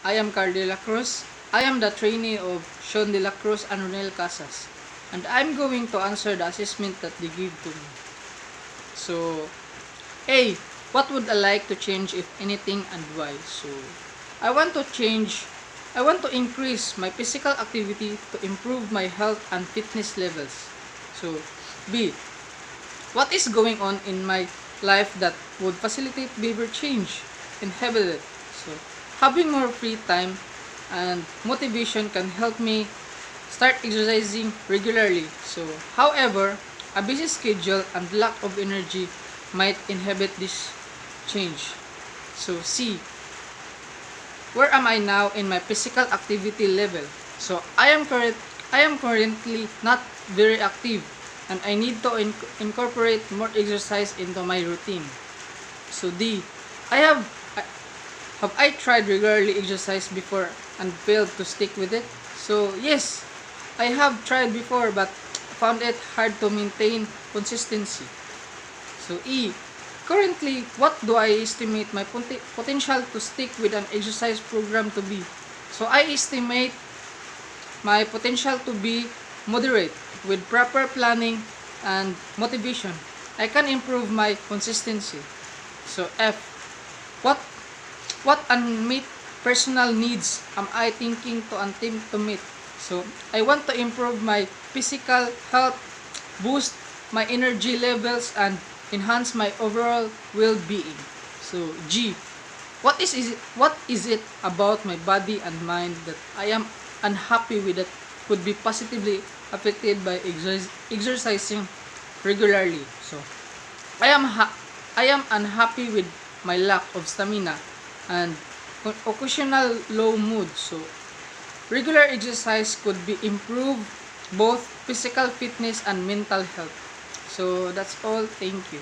I am Carl de la Cruz. I am the trainee of Sean de la Cruz and Ronel Casas. And I'm going to answer the assessment that they gave to me. So, A. What would I like to change if anything and why? So, I want to increase my physical activity to improve my health and fitness levels. So, B. What is going on in my life that would facilitate behavior change? Inhibit it. So, having more free time and motivation can help me start exercising regularly. So, however, a busy schedule and lack of energy might inhibit this change. So, C. Where am I now in my physical activity level? So, I am currently not very active and I need to incorporate more exercise into my routine. So, D. I have Have I tried regularly exercise before and failed to stick with it? So, yes, I have tried before but found it hard to maintain consistency. So, E. Currently, what do I estimate my potential to stick with an exercise program to be? So, I estimate my potential to be moderate with proper planning and motivation. I can improve my consistency. So, F. What What unmet personal needs am I thinking to attempt to meet? So, I want to improve my physical health, boost my energy levels, and enhance my overall well-being. So, G. What is it about my body and mind that I am unhappy with that could be positively affected by exercising regularly? So, I am unhappy with my lack of stamina and occasional low mood. So, regular exercise could be improve both physical fitness and mental health. So, that's all. Thank you.